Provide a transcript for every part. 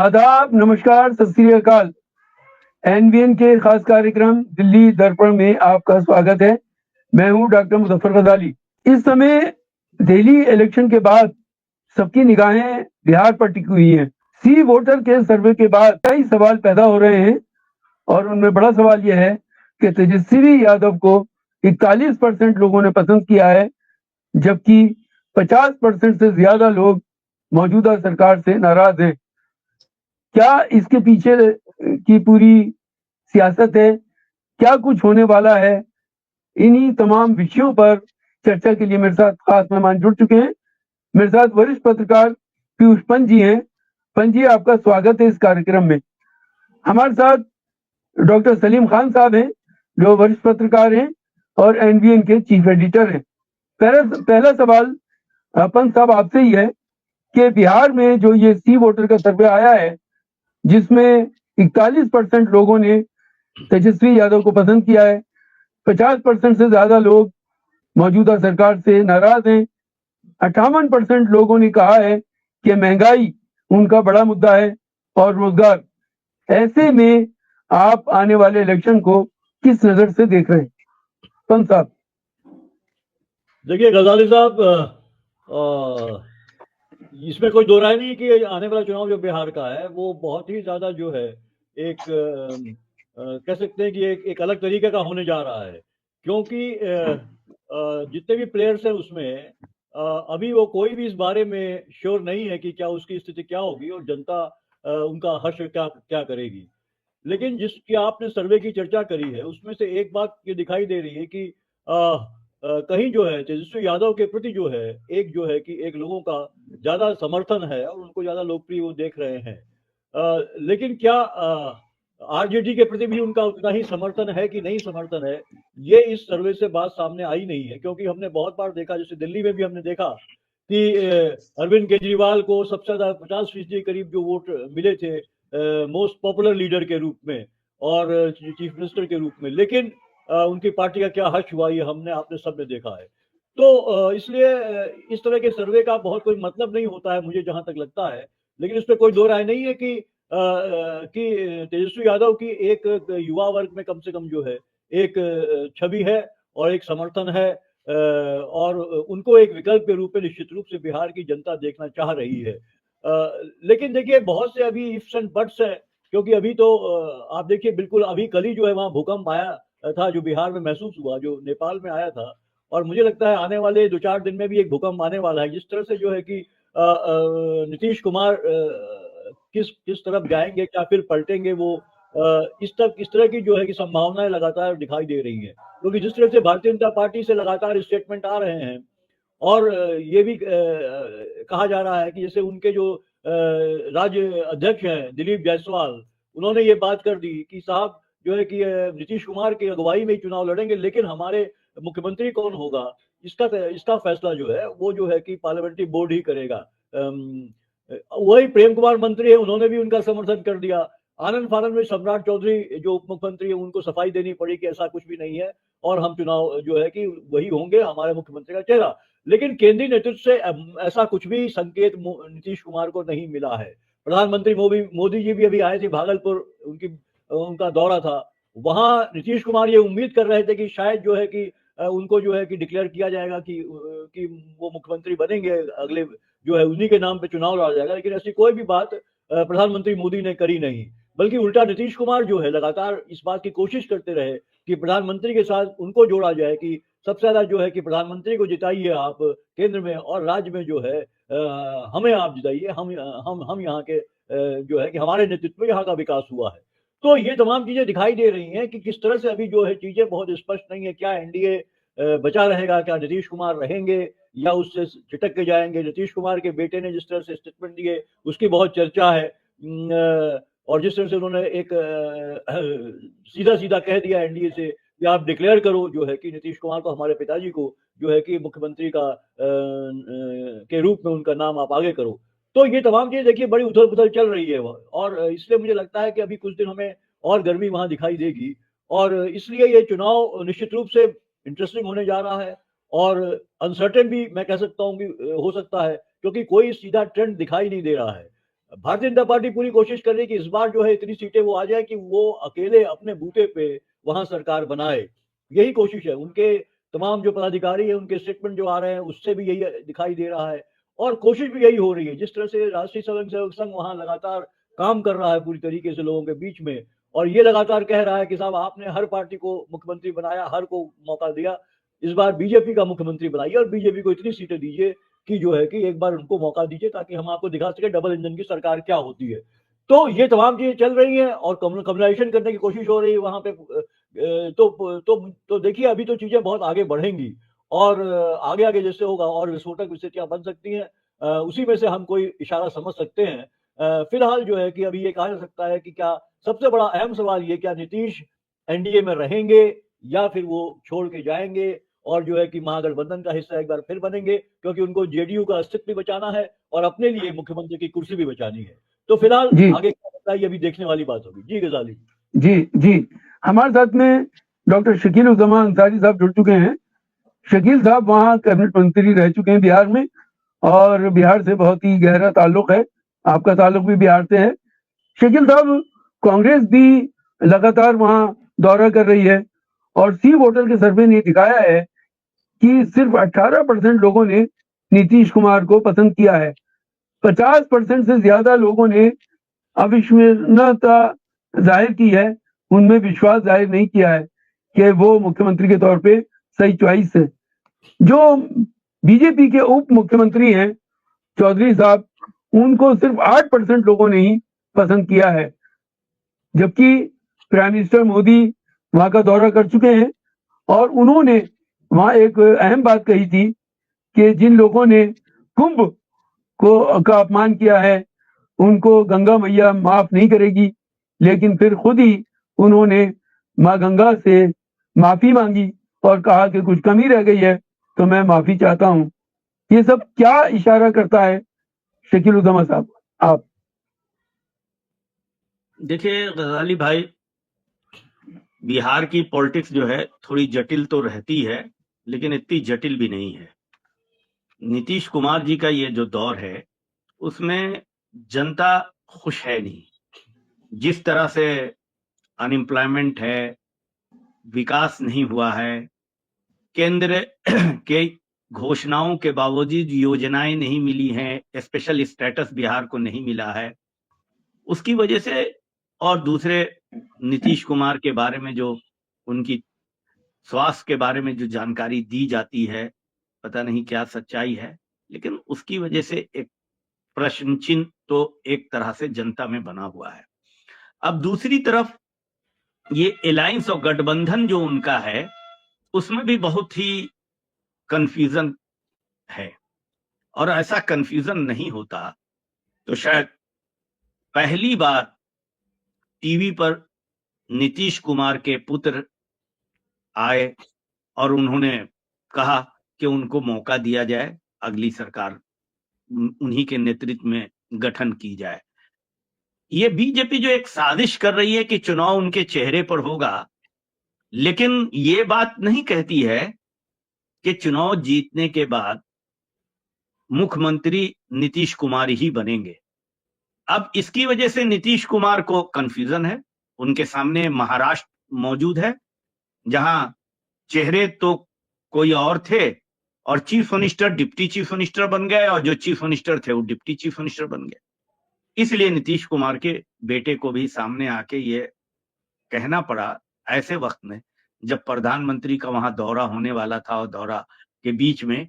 आदाब, नमस्कार, सत श्री अकाल। एनवीएन के खास कार्यक्रम दिल्ली दर्पण में आपका स्वागत है। मैं हूं डॉक्टर मुजफ्फर गजाली। इस समय दिल्ली इलेक्शन के बाद सबकी निगाहें बिहार पर टिकी हुई हैं। सी वोटर के सर्वे के बाद कई सवाल पैदा हो रहे हैं और उनमें बड़ा सवाल यह है कि तेजस्वी यादव को 41% लोगों ने पसंद किया है, जबकि 50% से ज्यादा लोग मौजूदा सरकार से नाराज हैं। क्या इसके पीछे की पूरी सियासत है? क्या कुछ होने वाला है? इन्हीं तमाम विषयों पर चर्चा के लिए मेरे साथ खास मेहमान जुड़ चुके हैं। मेरे साथ वरिष्ठ पत्रकार पीयूष पंत जी हैं। पंत जी, आपका स्वागत है इस कार्यक्रम में। हमारे साथ डॉक्टर सलीम खान साहब हैं, जो वरिष्ठ पत्रकार हैं और एनवीएन के चीफ एडिटर हैं। पहला सवाल पंत साहब आपसे ही है कि बिहार में जो ये सी वोटर का सर्वे आया है, जिसमें 41% लोगों ने तेजस्वी यादव को पसंद किया है, 50% से ज्यादा लोग मौजूदा सरकार से नाराज हैं, 58% लोगों ने कहा है कि महंगाई उनका बड़ा मुद्दा है और रोजगार। ऐसे में आप आने वाले इलेक्शन को किस नजर से देख रहे हैं, पंत साहब? देखिए गजाली साहब, इसमें कोई दो राय नहीं कि आने वाला चुनाव जो बिहार का है वो बहुत ही ज्यादा जो है एक कह सकते हैं कि एक अलग तरीके का होने जा रहा है, क्योंकि जितने भी प्लेयर्स हैं उसमें अभी वो कोई भी इस बारे में श्योर नहीं है कि क्या उसकी स्थिति क्या होगी और जनता उनका हर्ष क्या क्या करेगी। लेकिन जिसकी आपने सर्वे की चर्चा करी है उसमें से एक बात ये दिखाई दे रही है कि कहीं जो है तेजस्वी यादव के प्रति जो है कि एक लोगों का ज्यादा समर्थन है और उनको ज्यादा लोकप्रिय वो देख रहे हैं। लेकिन क्या आरजेडी के प्रति भी उनका उतना ही समर्थन है कि नहीं समर्थन है, ये इस सर्वे से बात सामने आई नहीं है। क्योंकि हमने बहुत बार देखा, जैसे दिल्ली में भी हमने देखा कि अरविंद केजरीवाल को सबसे ज्यादा 50% करीब जो वोट मिले थे मोस्ट पॉपुलर लीडर के रूप में और चीफ मिनिस्टर के रूप में, लेकिन उनकी पार्टी का क्या हर्ष हुआ ये हमने आपने सबने देखा है। तो इसलिए इस तरह के सर्वे का बहुत कोई मतलब नहीं होता है मुझे जहां तक लगता है। लेकिन इस पर कोई दो राय नहीं है कि तेजस्वी यादव की एक युवा वर्ग में कम से कम जो है एक छवि है और एक समर्थन है, और उनको एक विकल्प के रूप में निश्चित रूप से बिहार की जनता देखना चाह रही है। लेकिन देखिए बहुत से अभी इफ्स एंड बट्स है, क्योंकि अभी तो आप देखिए बिल्कुल अभी कल ही जो है वहां भूकंप आया था जो बिहार में महसूस हुआ, जो नेपाल में आया था। और मुझे लगता है आने वाले 2-4 दिन में भी एक भूकंप आने वाला है। जिस तरह से जो है कि नीतीश कुमार किस तरफ जाएंगे, क्या फिर पलटेंगे वो, इस तरह की जो है कि संभावनाएं लगातार दिखाई दे रही है। क्योंकि जिस तरह से भारतीय जनता पार्टी से लगातार स्टेटमेंट आ रहे हैं और ये भी कहा जा रहा है कि जैसे उनके जो राज्य अध्यक्ष हैं दिलीप जायसवाल, उन्होंने ये बात कर दी कि साहब जो है कि नीतीश कुमार की अगुवाई में ही चुनाव लड़ेंगे, लेकिन हमारे मुख्यमंत्री कौन होगा इसका फैसला जो है वो जो है कि पार्लियामेंट्री बोर्ड ही करेगा। वही प्रेम कुमार मंत्री है, उन्होंने भी उनका समर्थन कर दिया। आनंद फानंद में सम्राट चौधरी जो उप मुख्यमंत्री है उनको सफाई देनी पड़ी कि ऐसा कुछ भी नहीं है और हम चुनाव जो है कि वही होंगे हमारे मुख्यमंत्री का चेहरा। लेकिन केंद्रीय नेतृत्व से ऐसा कुछ भी संकेत नीतीश कुमार को नहीं मिला है। प्रधानमंत्री मोदी जी भी अभी आए थे भागलपुर, उनका दौरा था। वहां नीतीश कुमार ये उम्मीद कर रहे थे कि शायद जो है कि उनको जो है कि डिक्लेयर किया जाएगा कि वो मुख्यमंत्री बनेंगे, अगले जो है उन्हीं के नाम पे चुनाव लड़ा जाएगा। लेकिन ऐसी कोई भी बात प्रधानमंत्री मोदी ने करी नहीं, बल्कि उल्टा नीतीश कुमार जो है लगातार इस बात की कोशिश करते रहे कि प्रधानमंत्री के साथ उनको जोड़ा जाए, कि सबसे ज्यादा जो है कि प्रधानमंत्री को जिताइए आप केंद्र में और राज्य में जो है हमें आप जिताइए, हम यहाँ के जो है कि हमारे नेतृत्व में यहाँ का विकास हुआ है। तो ये तमाम चीजें दिखाई दे रही हैं कि किस तरह से अभी जो है चीजें बहुत स्पष्ट नहीं है। क्या एनडीए बचा रहेगा, क्या नीतीश कुमार रहेंगे या उससे छिटक के जाएंगे? नीतीश कुमार के बेटे ने जिस तरह से स्टेटमेंट दिए उसकी बहुत चर्चा है, और जिस तरह से उन्होंने एक सीधा सीधा कह दिया एनडीए से कि आप डिक्लेयर करो जो है कि नीतीश कुमार को, हमारे पिताजी को जो है कि मुख्यमंत्री का के रूप में उनका नाम आप आगे करो। तो ये तमाम चीजें देखिए बड़ी उथल पुथल चल रही है और इसलिए मुझे लगता है कि अभी कुछ दिन हमें और गर्मी वहां दिखाई देगी, और इसलिए ये चुनाव निश्चित रूप से इंटरेस्टिंग होने जा रहा है और अनसर्टेन भी मैं कह सकता हूँ कि हो सकता है, क्योंकि कोई सीधा ट्रेंड दिखाई नहीं दे रहा है। भारतीय जनता पार्टी पूरी कोशिश कर रही है कि इस बार जो है इतनी सीटें वो आ जाए कि वो अकेले अपने बूते पे वहां सरकार बनाए। यही कोशिश है उनके। तमाम जो पदाधिकारी है उनके स्टेटमेंट जो आ रहे हैं उससे भी यही दिखाई दे रहा है और कोशिश भी यही हो रही है। जिस तरह से राष्ट्रीय स्वयंसेवक संघ वहां लगातार काम कर रहा है पूरी तरीके से लोगों के बीच में, और ये लगातार कह रहा है कि साहब आपने हर पार्टी को मुख्यमंत्री बनाया, हर को मौका दिया, इस बार बीजेपी का मुख्यमंत्री बनाइए और बीजेपी को इतनी सीटें दीजिए कि जो है कि एक बार उनको मौका दीजिए ताकि हम आपको दिखा सके डबल इंजन की सरकार क्या होती है। तो ये तमाम चीजें चल रही हैं और कम्युनलाइजेशन करने की कोशिश हो रही है वहां पे। तो देखिए अभी तो चीजें बहुत आगे बढ़ेंगी और आगे आगे जैसे होगा और विस्फोटक स्थितियां बन सकती हैं, उसी में से हम कोई इशारा समझ सकते हैं। फिलहाल जो है कि अभी ये कहा जा सकता है कि क्या सबसे बड़ा अहम सवाल ये, क्या नीतीश एनडीए में रहेंगे या फिर वो छोड़ के जाएंगे और जो है कि महागठबंधन का हिस्सा एक बार फिर बनेंगे, क्योंकि उनको जेडीयू का अस्तित्व भी बचाना है और अपने लिए मुख्यमंत्री की कुर्सी भी बचानी है। तो फिलहाल जी आगे क्या होता है ये अभी देखने वाली बात होगी। जी गजाली। जी जी, हमारे साथ में डॉक्टर शकील उज़्ज़मा अंसारी साहब जुड़ चुके हैं। शकील साहब वहाँ कैबिनेट मंत्री रह चुके हैं बिहार में, और बिहार से बहुत ही गहरा ताल्लुक है, आपका ताल्लुक भी बिहार से है। शकील साहब, कांग्रेस भी लगातार वहाँ दौरा कर रही है और सी वोटर के सर्वे ने दिखाया है कि सिर्फ 18% लोगों ने नीतीश कुमार को पसंद किया है। 50% से ज्यादा लोगों ने अविश्वसनीयता जाहिर की है, उनमें विश्वास जाहिर नहीं किया है कि वो मुख्यमंत्री के तौर पे सही चॉइस है। जो बीजेपी के उप मुख्यमंत्री हैं चौधरी साहब, उनको सिर्फ 8% लोगों ने ही पसंद किया है, जबकि प्राइम मिनिस्टर मोदी वहां का दौरा कर चुके हैं और उन्होंने वहां एक अहम बात कही थी कि जिन लोगों ने कुंभ का अपमान किया है उनको गंगा मैया माफ नहीं करेगी, लेकिन फिर खुद ही उन्होंने माँ गंगा से माफी मांगी और कहा कि कुछ कमी रह गई है तो मैं माफी चाहता हूं। ये सब क्या इशारा करता है शकील उज़्ज़मा साहब, आप? देखिए गजाली भाई, बिहार की पॉलिटिक्स जो है थोड़ी जटिल तो रहती है, लेकिन इतनी जटिल भी नहीं है। नीतीश कुमार जी का ये जो दौर है उसमें जनता खुश है नहीं। जिस तरह से अनएम्प्लॉयमेंट है, विकास नहीं हुआ है, केंद्र के घोषणाओं के बावजूद योजनाएं नहीं मिली हैं, स्पेशल स्टेटस बिहार को नहीं मिला है, उसकी वजह से, और दूसरे नीतीश कुमार के बारे में जो उनकी स्वास्थ्य के बारे में जो जानकारी दी जाती है, पता नहीं क्या सच्चाई है, लेकिन उसकी वजह से एक प्रश्न चिन्ह तो एक तरह से जनता में बना हुआ है। अब दूसरी तरफ ये अलायंस और गठबंधन जो उनका है उसमें भी बहुत ही कंफ्यूजन है, और ऐसा कंफ्यूजन नहीं होता तो शायद पहली बार टीवी पर नीतीश कुमार के पुत्र आए और उन्होंने कहा कि उनको मौका दिया जाए, अगली सरकार उन्हीं के नेतृत्व में गठन की जाए। ये बीजेपी जो एक साजिश कर रही है कि चुनाव उनके चेहरे पर होगा, लेकिन ये बात नहीं कहती है कि चुनाव जीतने के बाद मुख्यमंत्री नीतीश कुमार ही बनेंगे। अब इसकी वजह से नीतीश कुमार को कंफ्यूजन है। उनके सामने महाराष्ट्र मौजूद है जहां चेहरे तो कोई और थे और chief minister deputy chief minister बन गए, और जो चीफ मिनिस्टर थे वो डिप्टी चीफ मिनिस्टर बन गए। इसलिए नीतीश कुमार के बेटे को भी सामने आके ये कहना पड़ा ऐसे वक्त में जब प्रधानमंत्री का वहां दौरा होने वाला था, और दौरा के बीच में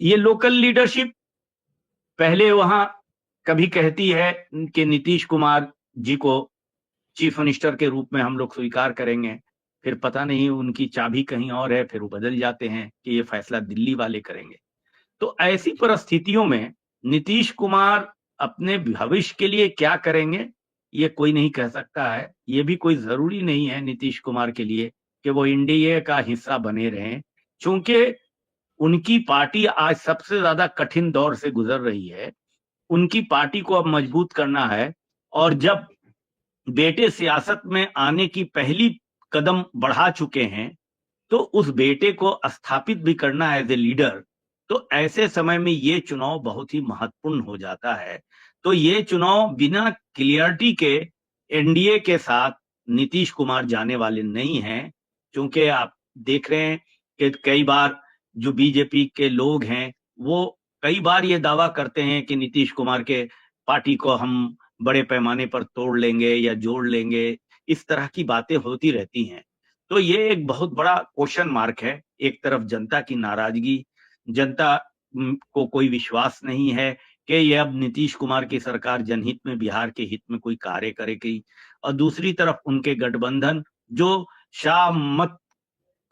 ये लोकल लीडरशिप पहले वहां कभी कहती है कि नीतीश कुमार जी को चीफ मिनिस्टर के रूप में हम लोग स्वीकार करेंगे, फिर पता नहीं उनकी चाबी कहीं और है, फिर वो बदल जाते हैं कि ये फैसला दिल्ली वाले करेंगे। तो ऐसी परिस्थितियों में नीतीश कुमार अपने भविष्य के लिए क्या करेंगे ये कोई नहीं कह सकता है। ये भी कोई जरूरी नहीं है नीतीश कुमार के लिए कि वो एनडीए का हिस्सा बने रहें, क्योंकि उनकी पार्टी आज सबसे ज्यादा कठिन दौर से गुजर रही है। उनकी पार्टी को अब मजबूत करना है, और जब बेटे सियासत में आने की पहली कदम बढ़ा चुके हैं तो उस बेटे को स्थापित भी करना एज ए लीडर। तो ऐसे समय में ये चुनाव बहुत ही महत्वपूर्ण हो जाता है। तो ये चुनाव बिना क्लियरिटी के एनडीए के साथ नीतीश कुमार जाने वाले नहीं हैं, क्योंकि आप देख रहे हैं कि कई बार जो बीजेपी के लोग हैं वो कई बार ये दावा करते हैं कि नीतीश कुमार के पार्टी को हम बड़े पैमाने पर तोड़ लेंगे या जोड़ लेंगे, इस तरह की बातें होती रहती हैं। तो ये एक बहुत बड़ा क्वेश्चन मार्क है। एक तरफ जनता की नाराजगी, जनता को कोई विश्वास नहीं है कि ये अब नीतीश कुमार की सरकार जनहित में, बिहार के हित में कोई कार्य करेगी, और दूसरी तरफ उनके गठबंधन जो शाह मत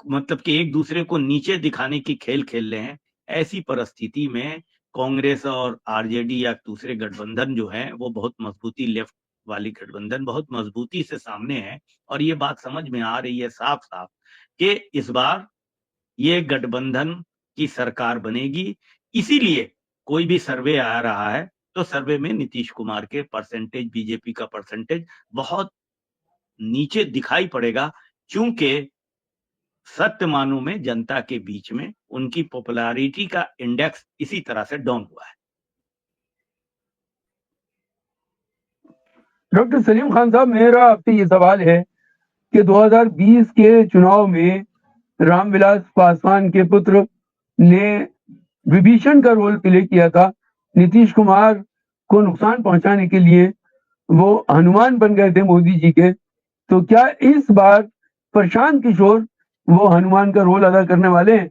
मतलब कि एक दूसरे को नीचे दिखाने की खेल खेल रहे हैं। ऐसी परिस्थिति में कांग्रेस और आरजेडी या दूसरे गठबंधन जो है वो बहुत मजबूती, लेफ्ट वाली गठबंधन बहुत मजबूती से सामने है, और ये बात समझ में आ रही है साफ साफ कि इस बार ये गठबंधन की सरकार बनेगी। इसीलिए कोई भी सर्वे आ रहा है तो सर्वे में नीतीश कुमार के परसेंटेज, बीजेपी का परसेंटेज बहुत नीचे दिखाई पड़ेगा, क्योंकि सत्य मानों में जनता के बीच में उनकी पॉपुलैरिटी का इंडेक्स इसी तरह से डाउन हुआ है। डॉक्टर सलीम खान साहब, मेरा आपसे ये सवाल है कि 2020 के चुनाव में रामविलास पासवान के पुत्र ने विभीषण का रोल प्ले किया था। नीतीश कुमार को नुकसान पहुंचाने के लिए वो हनुमान बन गए थे मोदी जी के। तो क्या इस बार प्रशांत किशोर वो हनुमान का रोल अदा करने वाले हैं?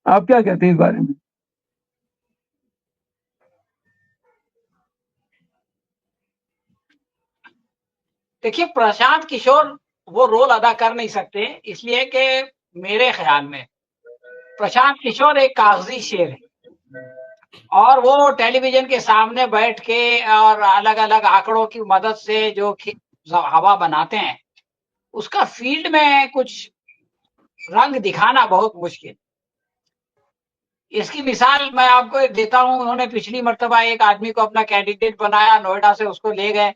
आप क्या कहते हैं इस बारे में? देखिए, प्रशांत किशोर वो रोल अदा कर नहीं सकते, इसलिए कि मेरे ख्याल में प्रशांत किशोर एक कागजी शेर है और वो टेलीविजन के सामने बैठ के और अलग अलग आंकड़ों की मदद से जो हवा बनाते हैं, उसका फील्ड में कुछ रंग दिखाना बहुत मुश्किल। इसकी मिसाल मैं आपको एक देता हूं। उन्होंने पिछली मर्तबा एक आदमी को अपना कैंडिडेट बनाया, नोएडा से उसको ले गए।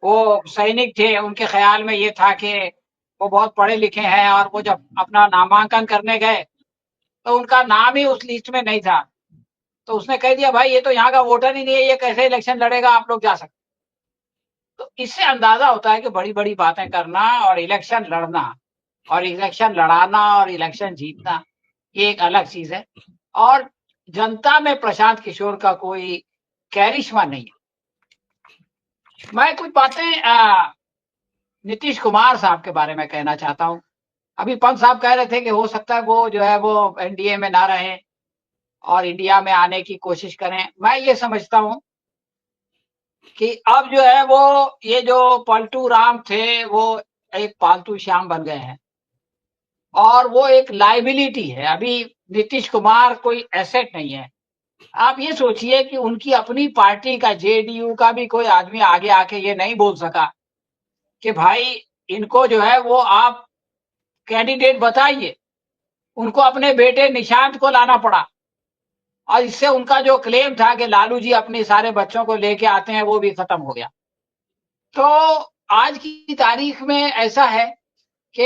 वो सैनिक थे, उनके ख्याल में ये था कि वो बहुत पढ़े लिखे हैं, और वो जब अपना नामांकन करने गए तो उनका नाम ही उस लिस्ट में नहीं था। तो उसने कह दिया, भाई ये तो यहाँ का वोटर ही नहीं है, ये कैसे इलेक्शन लड़ेगा, आप लोग जा सकते। तो इससे अंदाजा होता है कि बड़ी बड़ी बातें करना और इलेक्शन लड़ना और इलेक्शन लड़ाना और इलेक्शन जीतना ये एक अलग चीज है। और जनता में प्रशांत किशोर का कोई कैरिश्मा नहीं है। मैं कुछ बातें नीतीश कुमार साहब के बारे में कहना चाहता हूं। अभी पंत साहब कह रहे थे कि हो सकता है वो जो है वो एनडीए में ना रहे और इंडिया में आने की कोशिश करें। मैं ये समझता हूं कि अब जो है वो ये जो पलटू राम थे वो एक पालतू श्याम बन गए हैं और वो एक लाइबिलिटी है। अभी नीतीश कुमार कोई एसेट नहीं है। आप ये सोचिए कि उनकी अपनी पार्टी का, जेडीयू का भी कोई आदमी आगे आके ये नहीं बोल सका कि भाई इनको जो है वो आप कैंडिडेट बताइए। उनको अपने बेटे निशांत को लाना पड़ा और इससे उनका जो क्लेम था कि लालू जी अपने सारे बच्चों को लेके आते हैं वो भी खत्म हो गया। तो आज की तारीख में ऐसा है कि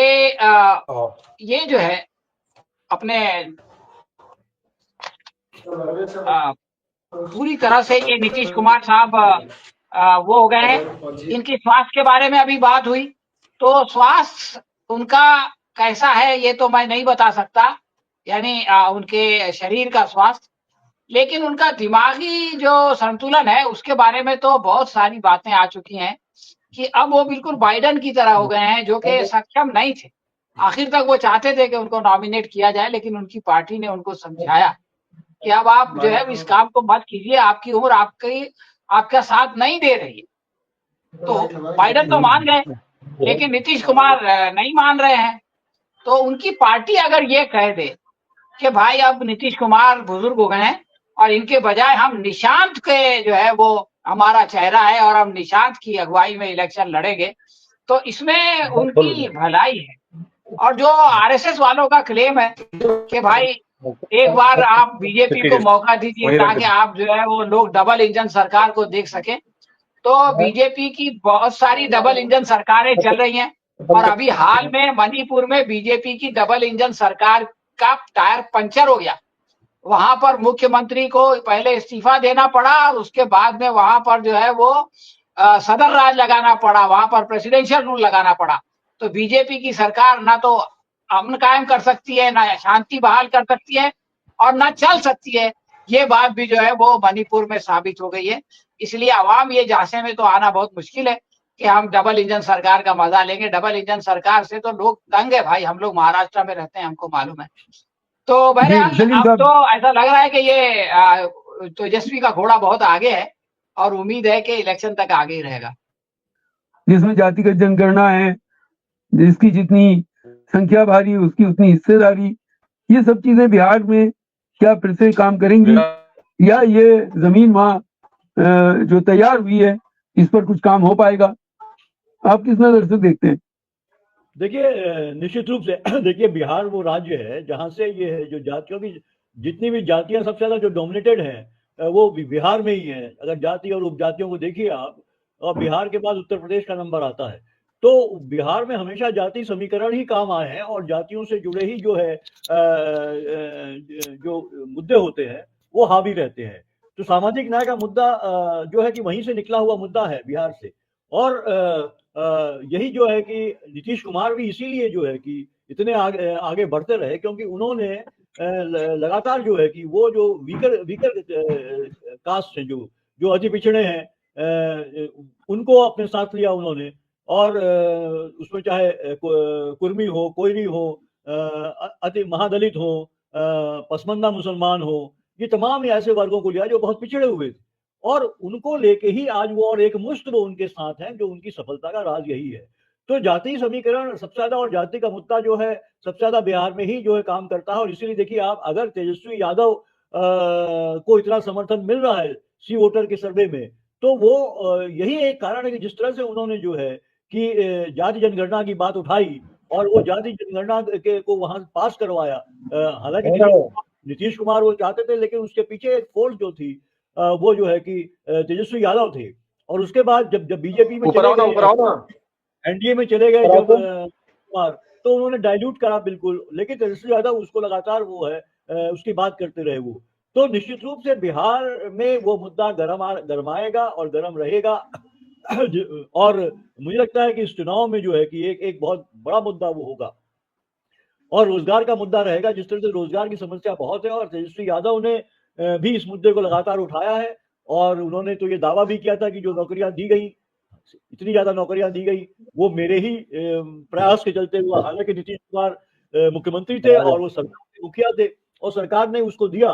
ये जो है अपने पूरी तरह से ये नीतीश कुमार साहब वो हो गए हैं। इनकी स्वास्थ्य के बारे में अभी बात हुई, तो स्वास्थ्य उनका कैसा है ये तो मैं नहीं बता सकता, यानी उनके शरीर का स्वास्थ्य। लेकिन उनका दिमागी जो संतुलन है उसके बारे में तो बहुत सारी बातें आ चुकी हैं कि अब वो बिल्कुल बाइडन की तरह हो गए हैं, जो कि सक्षम नहीं थे। आखिर तक वो चाहते थे कि उनको नॉमिनेट किया जाए, लेकिन उनकी पार्टी ने उनको समझाया कि अब आप जो है इस काम को मत कीजिए, आपकी उम्र आपका साथ नहीं दे रही है। तो बाइडन तो मान गए, लेकिन नीतीश कुमार नहीं मान रहे हैं। तो उनकी पार्टी अगर ये कह दे कि भाई अब नीतीश कुमार बुजुर्ग हो गए हैं और इनके बजाय हम निशांत के जो है वो हमारा चेहरा है और हम निशांत की अगुवाई में इलेक्शन लड़ेंगे, तो इसमें उनकी भलाई है। और जो आरएसएस वालों का क्लेम है कि भाई एक बार आप बीजेपी को मौका दीजिए ताकि आप जो है वो लोग डबल इंजन सरकार को देख सके, तो बीजेपी की बहुत सारी डबल इंजन सरकारें चल रही हैं और अभी हाल में मणिपुर में बीजेपी की डबल इंजन सरकार का टायर पंचर हो गया। वहां पर मुख्यमंत्री को पहले इस्तीफा देना पड़ा और उसके बाद में वहां पर जो है वो सदन राज लगाना पड़ा, वहां पर प्रेसिडेंशियल रूल लगाना पड़ा। तो बीजेपी की सरकार ना तो अमन कायम कर सकती है, ना शांति बहाल कर सकती है और ना चल सकती है। ये बात भी जो है वो मणिपुर में साबित हो गई है। इसलिए आवाम ये झांसे में तो आना बहुत मुश्किल है कि हम डबल इंजन सरकार का मजा लेंगे। डबल इंजन सरकार से तो लोग तंग है भाई, हम लोग महाराष्ट्र में रहते हैं, हमको मालूम है। तो जी बहरहाल सलीम अब साहब, तो ऐसा लग रहा है कि ये तेजस्वी का घोड़ा बहुत आगे है और उम्मीद है कि इलेक्शन तक आगे ही रहेगा। जिसमें जातिगत जनगणना है, जिसकी जितनी संख्या भारी उसकी उतनी हिस्सेदारी, ये सब चीजें बिहार में क्या फिर से काम करेंगी, या ये जमीन वहां जो तैयार हुई है इस पर कुछ काम हो पाएगा? आप किस नजर से देखते हैं? देखिए निश्चित रूप से देखिए बिहार वो राज्य है जहां से ये है जो जातियों की जितनी भी जातियां सबसे ज्यादा जो डोमिनेटेड हैं वो बिहार में ही है। अगर जाति और उपजातियों को देखिए आप, और बिहार के बाद उत्तर प्रदेश का नंबर आता है। तो बिहार में हमेशा जाति समीकरण ही काम आए हैं और जातियों से जुड़े ही जो है जो मुद्दे होते हैं वो हावी रहते हैं। तो सामाजिक न्याय का मुद्दा जो है कि वहीं से निकला हुआ मुद्दा है बिहार से। और यही जो है कि नीतीश कुमार भी इसीलिए जो है कि इतने आगे बढ़ते रहे क्योंकि उन्होंने लगातार जो है कि वो जो वीकर कास्ट हैं, जो अति पिछड़े हैं, उनको अपने साथ लिया उन्होंने। और उसमें चाहे कुर्मी हो, कोयरी हो, अति महादलित हो, पसमंदा मुसलमान हो, ये तमाम ही ऐसे वर्गों को लिया जो बहुत पिछड़े हुए थे और उनको लेके ही आज वो और एक मुश्त वो उनके साथ हैं, जो उनकी सफलता का राज यही है। तो जातीय समीकरण सबसे ज्यादा और जाति का मुद्दा जो है सबसे ज्यादा बिहार में ही जो है काम करता है। और इसीलिए देखिए आप, अगर तेजस्वी यादव को इतना समर्थन मिल रहा है सी वोटर के सर्वे में, तो वो यही एक कारण है कि जिस तरह से उन्होंने जो है कि जाति जनगणना की बात उठाई और वो जाति जनगणना को वहां पास करवाया। हालांकि नीतीश कुमार वो चाहते थे, लेकिन उसके पीछे एक फोर्स जो थी वो जो है कि तेजस्वी यादव थे। और उसके बाद जब बीजेपी में चले गए, एनडीए में चले गए जब कुमार, तो उन्होंने डाइल्यूट करा बिल्कुल, लेकिन तेजस्वी यादव उसको लगातार वो है उसकी बात करते रहे वो। तो निश्चित रूप से बिहार में वो मुद्दा गरमाएगा और गरम रहेगा। और मुझे लगता है कि इस चुनाव में जो है कि एक बहुत बड़ा मुद्दा वो होगा और रोजगार का मुद्दा रहेगा। जिस तरह से रोजगार की समस्या बहुत है और तेजस्वी यादव ने भी इस मुद्दे को लगातार उठाया है। और उन्होंने तो ये दावा भी किया था कि जो नौकरियां दी गई, इतनी ज्यादा नौकरियां दी गई, वो मेरे ही प्रयास के चलते हुआ। हालांकि नीतीश कुमार मुख्यमंत्री थे और वो सरकार के मुखिया थे और सरकार ने उसको दिया,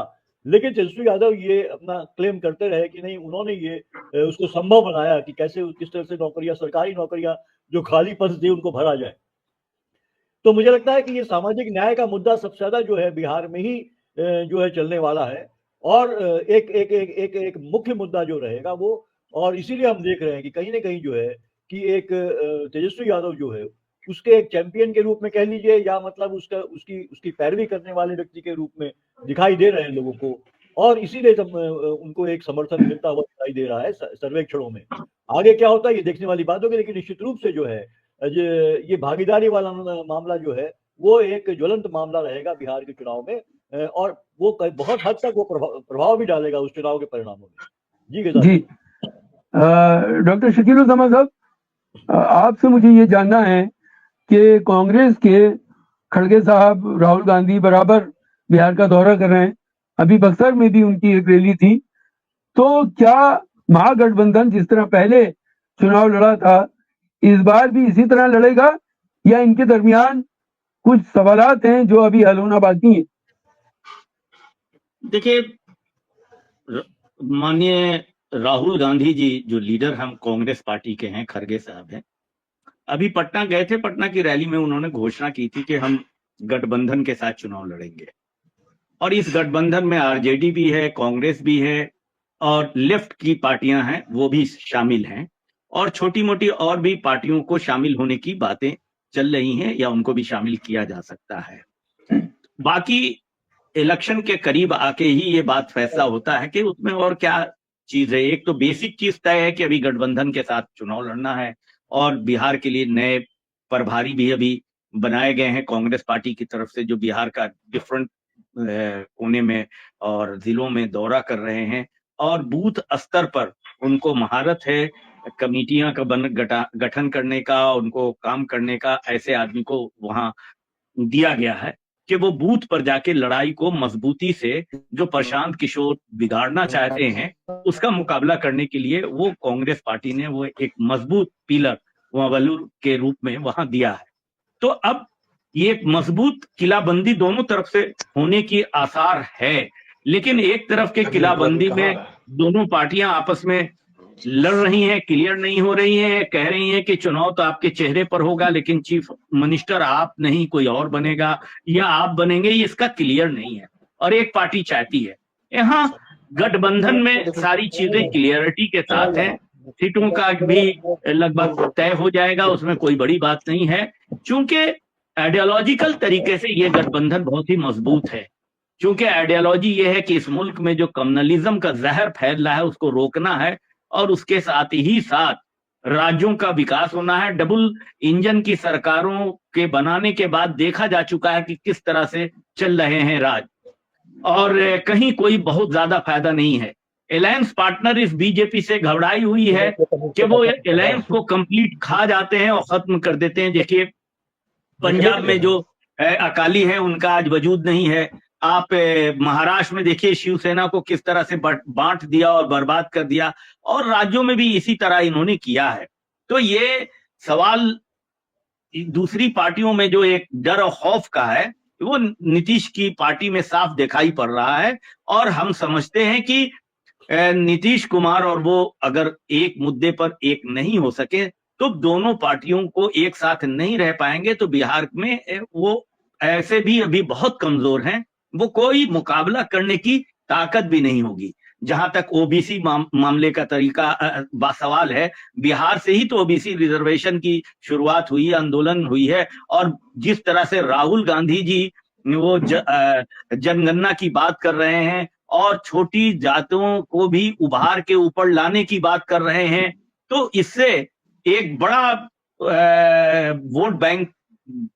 लेकिन तेजस्वी यादव ये अपना क्लेम करते रहे कि नहीं, उन्होंने ये उसको संभव बनाया कि कैसे किस तरह से नौकरियां, सरकारी नौकरियां जो खाली पद थे उनको भरा जाए। तो मुझे लगता है कि ये सामाजिक न्याय का मुद्दा सबसे ज्यादा जो है बिहार में ही जो है चलने वाला है। और एक एक एक एक एक मुख्य मुद्दा जो रहेगा वो, और इसीलिए हम देख रहे हैं कि कहीं ना कहीं जो है कि एक तेजस्वी यादव जो है उसके एक चैंपियन के रूप में कह लीजिए, या मतलब उसकी उसकी पैरवी करने वाले व्यक्ति के रूप में दिखाई दे रहे हैं लोगों को। और इसीलिए उनको एक समर्थन मिलता हुआ दिखाई दे रहा है सर्वेक्षणों में। आगे क्या होता है ये देखने वाली बात होगी, लेकिन निश्चित रूप से जो है ये भागीदारी वाला मामला जो है वो एक ज्वलंत मामला रहेगा बिहार के चुनाव में। और वो बहुत हद तक वो प्रभाव भी डालेगा उस चुनाव के परिणामों में। जी डॉक्टर शकील-उज़-ज़मान साहब, आपसे मुझे ये जानना है कि कांग्रेस के खड़गे साहब राहुल गांधी बराबर बिहार का दौरा कर रहे हैं, अभी बक्सर में भी उनकी एक रैली थी। तो क्या महागठबंधन जिस तरह पहले चुनाव लड़ा था इस बार भी इसी तरह लड़ेगा, या इनके दरमियान कुछ सवालात हैं जो अभी हल होना बाकी है? देखिए, माननीय राहुल गांधी जी जो लीडर हम कांग्रेस पार्टी के हैं, खड़गे साहब हैं, अभी पटना गए थे। पटना की रैली में उन्होंने घोषणा की थी कि हम गठबंधन के साथ चुनाव लड़ेंगे। और इस गठबंधन में आरजेडी भी है, कांग्रेस भी है और लेफ्ट की पार्टियां हैं वो भी शामिल हैं, और छोटी मोटी और भी पार्टियों को शामिल होने की बातें चल रही हैं या उनको भी शामिल किया जा सकता है। बाकी इलेक्शन के करीब आके ही ये बात फैसला होता है कि उसमें और क्या चीज है। एक तो बेसिक चीज तय है कि अभी गठबंधन के साथ चुनाव लड़ना है और बिहार के लिए नए प्रभारी भी अभी बनाए गए हैं कांग्रेस पार्टी की तरफ से, जो बिहार का डिफरेंट कोने में और जिलों में दौरा कर रहे हैं और बूथ स्तर पर उनको महारत है कमेटियां का गठन करने का, उनको काम करने का। ऐसे आदमी को वहां दिया गया है कि वो बूथ पर जाके लड़ाई को मजबूती से, जो प्रशांत किशोर बिगाड़ना चाहते हैं, उसका मुकाबला करने के लिए वो कांग्रेस पार्टी ने वो एक मजबूत पिलर वहां वलूर के रूप में वहां दिया है। तो अब ये एक मजबूत किलाबंदी दोनों तरफ से होने की आसार है, लेकिन एक तरफ के किलाबंदी में दोनों पार्टियां आपस में लड़ रही हैं, क्लियर नहीं हो रही हैं, कह रही हैं कि चुनाव तो आपके चेहरे पर होगा लेकिन चीफ मिनिस्टर आप नहीं कोई और बनेगा या आप बनेंगे, ये इसका क्लियर नहीं है। और एक पार्टी चाहती है, यहाँ गठबंधन में सारी चीजें क्लियरिटी के साथ हैं, सीटों का भी लगभग तय हो जाएगा, उसमें कोई बड़ी बात नहीं है। चूंकि आइडियोलॉजिकल तरीके से ये गठबंधन बहुत ही मजबूत है, क्योंकि आइडियोलॉजी ये है कि इस मुल्क में जो कम्युनलिज्म का जहर फैल रहा है उसको रोकना है और उसके साथ ही साथ राज्यों का विकास होना है। डबल इंजन की सरकारों के बनाने के बाद देखा जा चुका है कि किस तरह से चल रहे हैं राज, और कहीं कोई बहुत ज्यादा फायदा नहीं है। अलायंस पार्टनर इस बीजेपी से घबराई हुई है कि वो अलायंस को कंप्लीट खा जाते हैं और खत्म कर देते हैं। देखिए पंजाब में जो अकाली है उनका आज वजूद नहीं है। आप महाराष्ट्र में देखिए शिवसेना को किस तरह से बांट दिया और बर्बाद कर दिया, और राज्यों में भी इसी तरह इन्होंने किया है। तो ये सवाल दूसरी पार्टियों में जो एक डर और खौफ का है वो नीतीश की पार्टी में साफ दिखाई पड़ रहा है, और हम समझते हैं कि नीतीश कुमार और वो अगर एक मुद्दे पर एक नहीं हो सके तो दोनों पार्टियों को एक साथ नहीं रह पाएंगे। तो बिहार में वो ऐसे भी अभी बहुत कमजोर हैं, वो कोई मुकाबला करने की ताकत भी नहीं होगी। जहां तक ओबीसी मामले का सवाल है, बिहार से ही तो ओबीसी रिजर्वेशन की शुरुआत हुई, आंदोलन हुई है, और जिस तरह से राहुल गांधी जी वो जनगणना की बात कर रहे हैं और छोटी जातों को भी उभार के ऊपर लाने की बात कर रहे हैं, तो इससे एक बड़ा वोट बैंक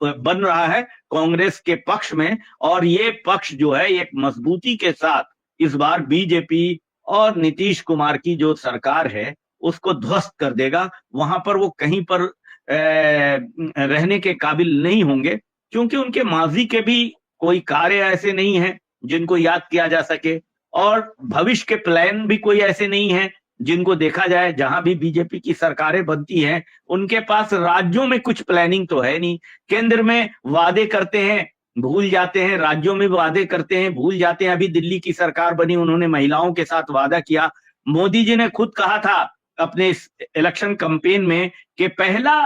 बन रहा है कांग्रेस के पक्ष में, और ये पक्ष जो है एक मजबूती के साथ इस बार बीजेपी और नीतीश कुमार की जो सरकार है उसको ध्वस्त कर देगा। वहां पर वो कहीं पर रहने के काबिल नहीं होंगे, क्योंकि उनके माजी के भी कोई कार्य ऐसे नहीं है जिनको याद किया जा सके, और भविष्य के प्लान भी कोई ऐसे नहीं है जिनको देखा जाए। जहां भी बीजेपी की सरकारें बनती हैं उनके पास राज्यों में कुछ प्लानिंग तो है नहीं। केंद्र में वादे करते हैं भूल जाते हैं, राज्यों में वादे करते हैं भूल जाते हैं। अभी दिल्ली की सरकार बनी, उन्होंने महिलाओं के साथ वादा किया। मोदी जी ने खुद कहा था अपने इलेक्शन कैंपेन में कि पहला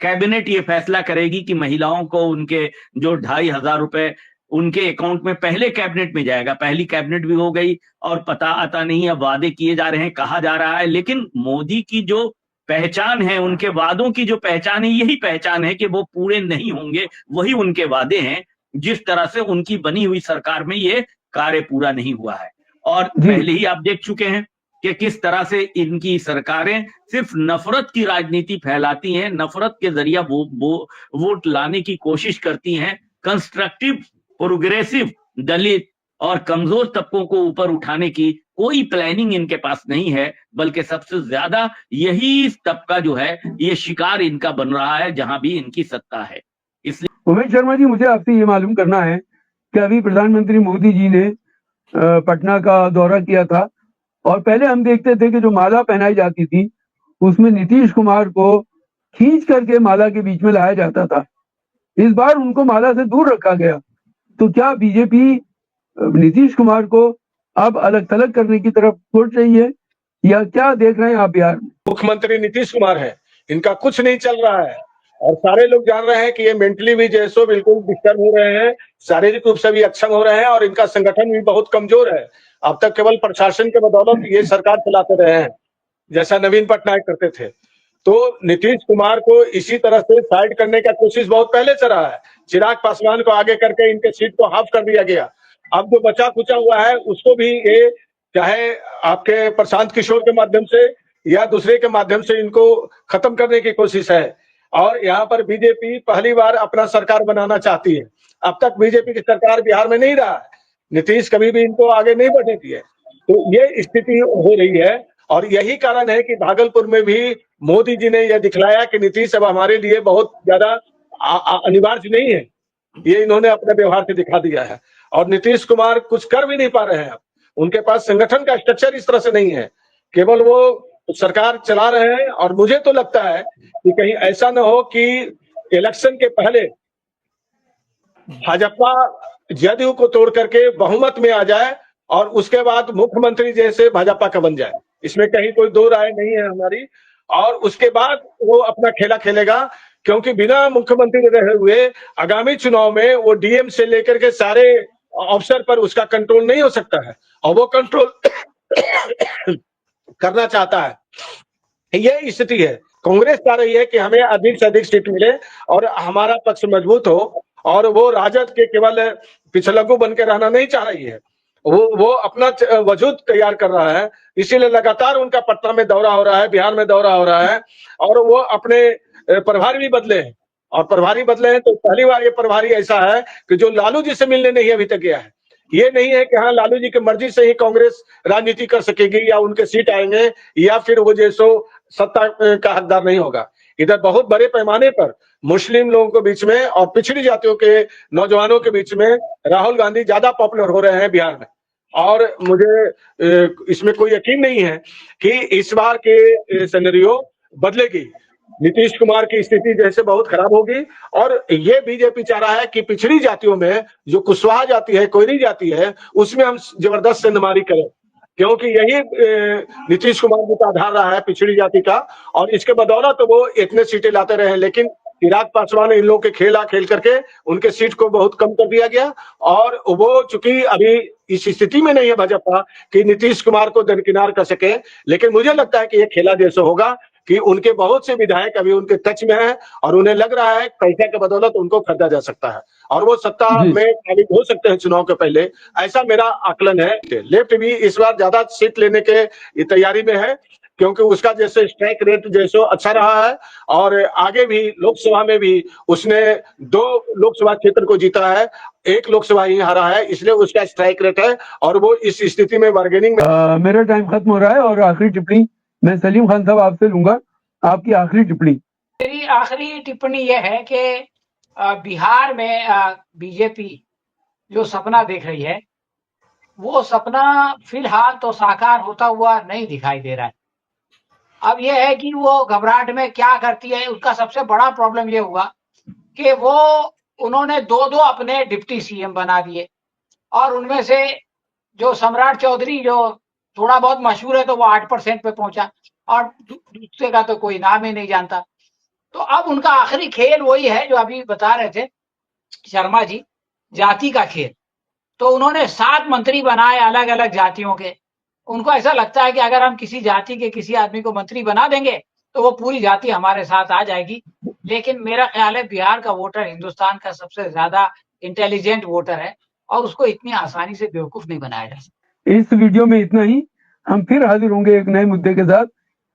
कैबिनेट ये फैसला करेगी कि महिलाओं को उनके जो 2,500 रुपए उनके अकाउंट में पहले कैबिनेट में जाएगा। पहली कैबिनेट भी हो गई और पता आता नहीं, अब वादे किए जा रहे हैं, कहा जा रहा है। लेकिन मोदी की जो पहचान है, उनके वादों की जो पहचान है, यही पहचान है कि वो पूरे नहीं होंगे, वही उनके वादे हैं। जिस तरह से उनकी बनी हुई सरकार में ये कार्य पूरा नहीं हुआ है, और पहले ही आप देख चुके हैं कि किस तरह से इनकी सरकारें सिर्फ नफरत की राजनीति फैलाती हैं, नफरत के जरिए वोट लाने की कोशिश करती हैं। कंस्ट्रक्टिव, प्रोग्रेसिव, दलित और कमजोर तबकों को ऊपर उठाने की कोई प्लानिंग इनके पास नहीं है, बल्कि सबसे ज्यादा यही तबका जो है ये शिकार इनका बन रहा है जहां भी इनकी सत्ता है। इसलिए उमेश शर्मा जी, मुझे आपसे ये मालूम करना है कि अभी प्रधानमंत्री मोदी जी ने पटना का दौरा किया था, और पहले हम देखते थे कि जो माला पहनाई जाती थी उसमें नीतीश कुमार को खींच करके माला के बीच में लाया जाता था। इस बार उनको माला से दूर रखा गया। तो क्या बीजेपी नीतीश कुमार को अब अलग थलग करने की तरफ सोच रही है, या क्या देख रहे हैं आप बिहार में? मुख्यमंत्री नीतीश कुमार है, इनका कुछ नहीं चल रहा है, और सारे लोग जान रहे हैं कि ये मेंटली भी जैसो बिल्कुल डिस्टर्ब हो रहे हैं, शारीरिक रूप से भी अक्षम हो रहे हैं, और इनका संगठन भी बहुत कमजोर है। अब तक केवल प्रशासन के बदौलत ये सरकार चलाते रहे हैं, जैसा नवीन पटनायक करते थे। तो नीतीश कुमार को इसी तरह से साइड करने का कोशिश बहुत पहले से रहा है। चिराग पासवान को आगे करके इनके सीट को हाफ कर दिया गया। अब जो बचा खुचा हुआ है उसको भी ये चाहे आपके प्रशांत किशोर के माध्यम से या दूसरे के माध्यम से इनको खत्म करने की कोशिश है। और यहाँ पर बीजेपी पहली बार अपना सरकार बनाना चाहती है। अब तक बीजेपी की सरकार बिहार में नहीं रहा है, नीतीश कभी भी इनको आगे नहीं बढ़ने दिए। तो ये स्थिति हो रही है और यही कारण है कि भागलपुर में भी मोदी जी ने यह दिखलाया कि नीतीश अब हमारे लिए बहुत ज्यादा अनिवार्य नहीं है। ये इन्होंने अपने व्यवहार से दिखा दिया है और नीतीश कुमार कुछ कर भी नहीं पा रहे हैं। अब उनके पास संगठन का स्ट्रक्चर इस तरह से नहीं है, केवल वो सरकार चला रहे हैं। और मुझे तो लगता है कि कहीं ऐसा ना हो कि इलेक्शन के पहले भाजपा जदयू को तोड़ करके बहुमत में आ जाए और उसके बाद मुख्यमंत्री जैसे भाजपा का बन जाए। इसमें कहीं कोई दो राय नहीं है हमारी। और उसके बाद वो अपना खेला खेलेगा, क्योंकि बिना मुख्यमंत्री रहे हुए आगामी चुनाव में वो डीएम से लेकर के सारे अफसर पर उसका कंट्रोल नहीं हो सकता है और वो कंट्रोल करना चाहता है। ये स्थिति है। कांग्रेस चाह रही है कि हमें अधिक से अधिक सीट मिले और हमारा पक्ष मजबूत हो, और वो राजद के केवल पिछलग्गू बन के रहना नहीं चाह रही है। वो अपना वजूद तैयार कर रहा है, इसीलिए लगातार उनका पटना में दौरा हो रहा है, बिहार में दौरा हो रहा है। और वो अपने प्रभारी भी बदले हैं, और प्रभारी बदले हैं तो पहली बार ये प्रभारी ऐसा है कि जो लालू जी से मिलने नहीं अभी तक गया है। ये नहीं है कि हाँ लालू जी की मर्जी से ही कांग्रेस राजनीति कर सकेगी या उनके सीट आएंगे या फिर वो जैसो सत्ता का हकदार नहीं होगा। इधर बहुत बड़े पैमाने पर मुस्लिम लोगों के बीच में और पिछड़ी जातियों के नौजवानों के बीच में राहुल गांधी ज्यादा पॉपुलर हो रहे हैं बिहार में। और मुझे इसमें कोई यकीन नहीं है कि इस बार के सिनेरियो बदलेगी। नीतीश कुमार की स्थिति जैसे बहुत खराब होगी। और ये बीजेपी चाह रहा है कि पिछड़ी जातियों में जो कुशवाहा जाति है, कोयरी जाति है, उसमें हम जबरदस्त सेंधमारी करें, क्योंकि यही नीतीश कुमार जी का आधार रहा है पिछड़ी जाति का। और इसके बदौलत तो वो इतने सीटें लाते रहे, लेकिन चिराग पासवान इन लोगों के खेल करके उनके सीट को बहुत कम कर दिया गया। और वो चूंकि अभी इस स्थिति में नहीं है भाजपा कि नीतीश कुमार को दरकिनार कर सके, लेकिन मुझे लगता है कि ये खेला जैसे होगा कि उनके बहुत से विधायक अभी उनके टच में हैं और उन्हें लग रहा है पैसे के बदौलत उनको खरीदा जा सकता है और वो सत्ता में काबिज हो सकते हैं चुनाव के पहले। ऐसा मेरा आकलन है। लेफ्ट भी इस बार ज्यादा सीट लेने के तैयारी में है, क्योंकि उसका जैसे स्ट्राइक रेट जैसे अच्छा रहा है और आगे भी लोकसभा में भी उसने 2 लोकसभा क्षेत्र को जीता है, 1 लोकसभा ही हारा है, इसलिए उसका स्ट्राइक रेट है और वो इस स्थिति में बार्गेनिंग में। मेरा टाइम खत्म हो रहा है और आखिरी टिप्पणी मैं सलीम खान साहब आपसे लूंगा। आपकी आखिरी टिप्पणी। मेरी आखिरी टिप्पणी यह है कि बिहार में बीजेपी जो सपना देख रही है वो सपना फिलहाल तो साकार होता हुआ नहीं दिखाई दे रहा है। अब यह है कि वो घबराहट में क्या करती है। उसका सबसे बड़ा प्रॉब्लम ये हुआ कि उन्होंने 2 अपने डिप्टी सीएम बना दिए और उनमें से जो सम्राट चौधरी जो थोड़ा बहुत मशहूर है तो वो 8% पे पहुंचा और दूसरे का तो कोई नाम ही नहीं जानता। तो अब उनका आखिरी खेल वही है जो अभी बता रहे थे शर्मा जी, जाति का खेल। तो उन्होंने 7 मंत्री बनाए अलग अलग जातियों के। उनको ऐसा लगता है कि अगर हम किसी जाति के किसी आदमी को मंत्री बना देंगे तो वो पूरी जाति हमारे साथ आ जाएगी। लेकिन मेरा ख्याल है बिहार का वोटर हिंदुस्तान का सबसे ज्यादा इंटेलिजेंट वोटर है और उसको इतनी आसानी से बेवकूफ नहीं बनाया जा सकता। इस वीडियो में इतना ही। हम फिर हाजिर होंगे एक नए मुद्दे के साथ।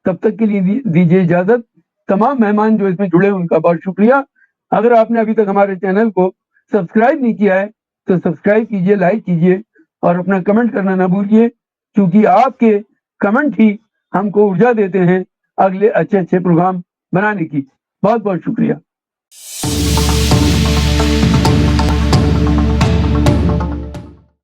तब तक के लिए दीजिए इजाजत। तमाम मेहमान जो इसमें जुड़े उनका बहुत शुक्रिया। अगर आपने अभी तक हमारे चैनल को सब्सक्राइब नहीं किया है तो सब्सक्राइब कीजिए, लाइक कीजिए और अपना कमेंट करना ना भूलिए, क्योंकि आपके कमेंट ही हमको ऊर्जा देते हैं अगले अच्छे प्रोग्राम बनाने की। बहुत बहुत शुक्रिया।